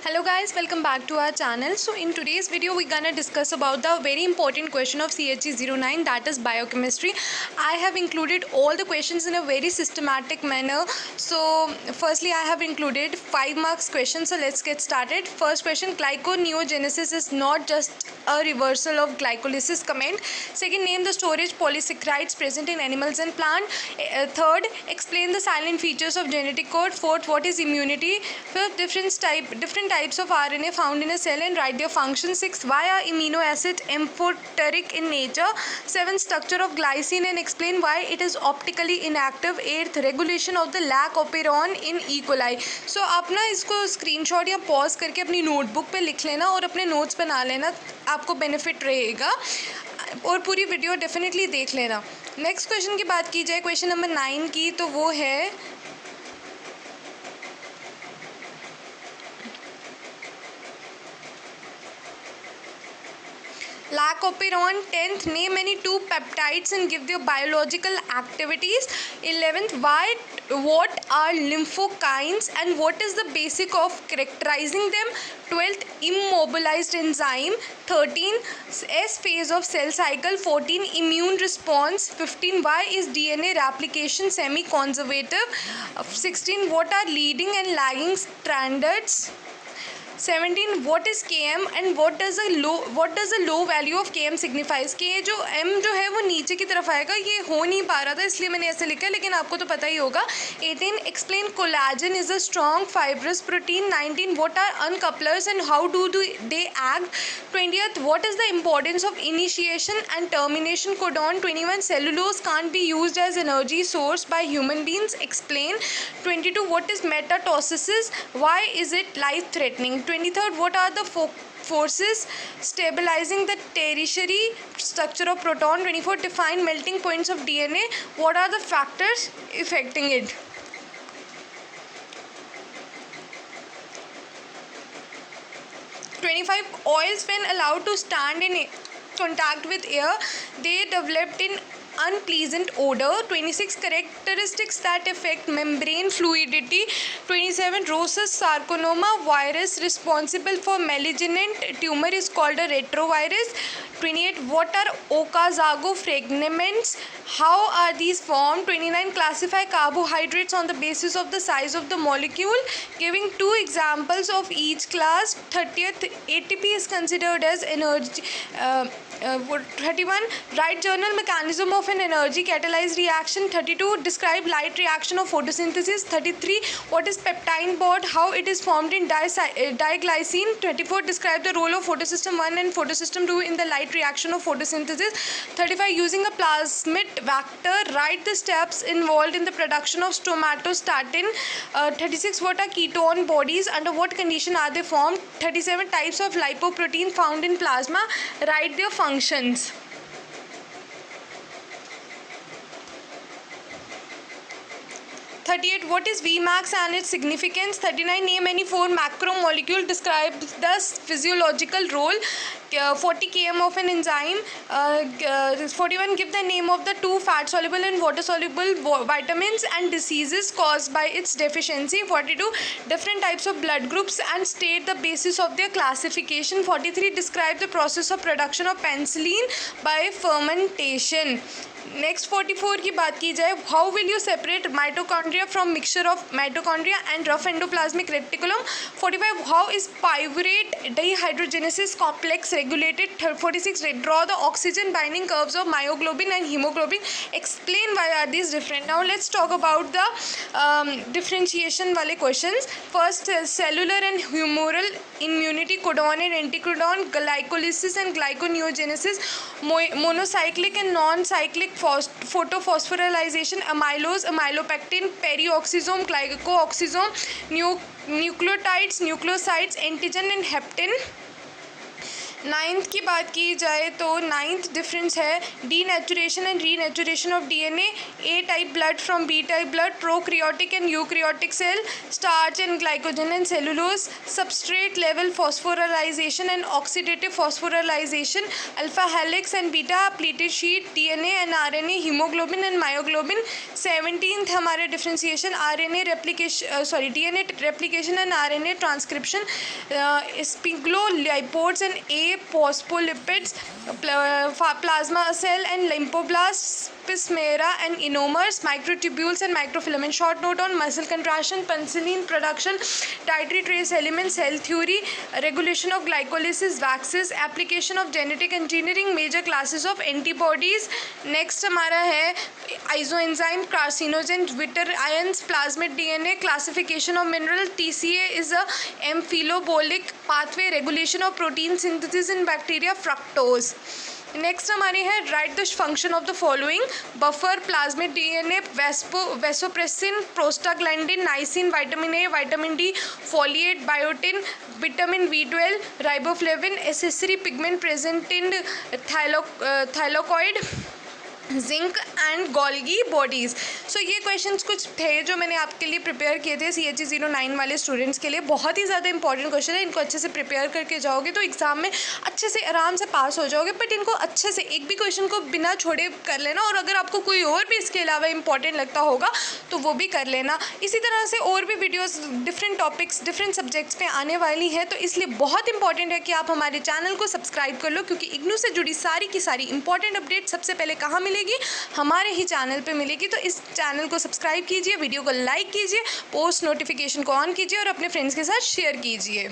Hello guys, welcome back to our channel. So in today's video we're gonna discuss about the very important question of CHE09, that is biochemistry. I have included all the questions in a very systematic manner. So firstly I have included 5 marks questions. So let's get started. First question, glyconeogenesis is not just a reversal of glycolysis. Comment. Second, name the storage polysaccharides present in animals and plant. Third, explain the silent features of genetic code. Fourth, what is immunity? Fifth, different types of RNA found in a cell and write their function. Sixth, why are amino acids amphoteric in nature? Seventh, structure of glycine and explain why it is optically inactive. Eighth, regulation of the lac operon in E. coli. So आप ना इसको screenshot या pause करके अपनी notebook पे लिख लेना और अपने नोट्स बना लेना, आपको बेनिफिट रहेगा और पूरी वीडियो डेफिनेटली देख लेना. नेक्स्ट क्वेश्चन की बात की जाए, क्वेश्चन नंबर 9 की, तो वो है lac operon. 10th, name any two peptides and give their biological activities. 11th, what are lymphokines and what is the basic of characterizing them? 12th, immobilized enzyme. 13, S phase of cell cycle. 14, immune response. 15, why is DNA replication semi-conservative? 16, what are leading and lagging standards? 17, what is Km and what does a low value of Km signifies? K जो M जो है वो नीचे की तरफ आएगा, ये हो नहीं पा रहा था इसलिए मैंने ऐसे लिखा, लेकिन आपको तो पता ही होगा. 18, explain collagen is a strong fibrous protein. 19, what are uncouplers and how do they act? 20th, what is the importance of initiation and termination codon? 21, cellulose can't be used as energy source by human beings. Explain. 22, what is metatosis? Why is it life threatening? 23rd, what are the forces stabilizing the tertiary structure of proton? 24th, define melting points of DNA. What are the factors affecting it? Oils, when allowed to stand in contact with air, they developed in unpleasant odor. 26, characteristics that affect membrane fluidity. 27, Rosas sarcoma virus responsible for malignant tumor is called a retrovirus. 28, what are Okazago fragments? How are these formed? 29, classify carbohydrates on the basis of the size of the molecule, giving 2 examples of each class. 30th, ATP is considered as energy. 31, write journal mechanism of an energy catalyzed reaction. 32, describe light reaction of photosynthesis. 33, what is peptide bond, how it is formed in diglycine. 24, describe the role of photosystem 1 and photosystem 2 in the light reaction of photosynthesis. 35, using a plasmid vector, write the steps involved in the production of somatostatin. 36, what are ketone bodies, under what condition are they formed? 37, types of lipoprotein found in plasma, write their functions. What is Vmax and its significance? 39, name any 4 macromolecule, describe the physiological role. 40, km of an enzyme. 41, give the name of the 2 fat soluble and water soluble vitamins and diseases caused by its deficiency. 42, different types of blood groups and state the basis of their classification. 43, describe the process of production of penicillin by fermentation. Next 44 की बात की जाए, how will you separate mitochondria from mixture of mitochondria and rough endoplasmic reticulum. 45, how is pyruvate dehydrogenase complex regulated. 46, draw the oxygen binding curves of myoglobin and haemoglobin, explain why are these different. Now let's talk about the differentiation वाले questions. First, cellular and humoral immunity, codon and anticodon, glycolysis and gluconeogenesis, monocyclic and non cyclic photosphorylation, amylose, amylopectin, perioxisome, glycooxisome, nucleotides, nucleosides, antigen and heptin. Ninth की बात की जाए तो ninth difference है denaturation and renaturation of DNA, A type blood from B type blood, prokaryotic and eukaryotic cell, starch and glycogen and cellulose, substrate level phosphorylation and oxidative phosphorylation, alpha helix and beta pleated sheet, DNA and RNA, haemoglobin and myoglobin. 17th हमारे differentiation RNA replication DNA replication and RNA transcription, sphingolipids and a phospholipids, plasma cell and lymphoblasts, pismera and ionomers, microtubules and microfilament. Short note on muscle contraction, penicillin production, dietary trace elements, cell theory, regulation of glycolysis, waxes, application of genetic engineering, major classes of antibodies. Next हमारा है isoenzyme, carcinogen, Witter ions, plasmid DNA, classification of mineral. TCA is a amphibolic pathway, regulation of protein synthesis in bacteria, fructose. Next हमारी है write the function of the following: buffer, plasmid DNA, vasopressin, prostaglandin, nisin, vitamin A, vitamin D, folate, biotin, vitamin B12, riboflavin, accessory pigment present in thylakoid, zinc and Golgi bodies. So ये questions कुछ थे जो मैंने आपके लिए prepare किए थे CHE 09 वाले स्टूडेंट्स के लिए। बहुत ही ज़्यादा इंपॉर्टेंट क्वेश्चन है, इनको अच्छे से प्रिपेयर करके जाओगे तो एग्ज़ाम में अच्छे से आराम से पास हो जाओगे। बट इनको अच्छे से एक भी क्वेश्चन को बिना छोड़े कर लेना, और अगर आपको कोई और भी इसके अलावा इंपॉर्टेंट लगता होगा तो वो भी कर लेना। इसी तरह से और भी videos different topics different subjects पे आने वाली है, तो इसलिए बहुत इंपॉर्टेंट है कि आप हमारे चैनल को सब्सक्राइब कर लो, क्योंकि इग्नू से जुड़ी सारी की सारी इंपॉर्टेंट अपडेट सबसे पहले कहाँ मिलेगी? हमारे ही चैनल पे मिलेगी। तो इस चैनल को सब्सक्राइब कीजिए, वीडियो को लाइक कीजिए, पोस्ट नोटिफिकेशन को ऑन कीजिए और अपने फ्रेंड्स के साथ शेयर कीजिए।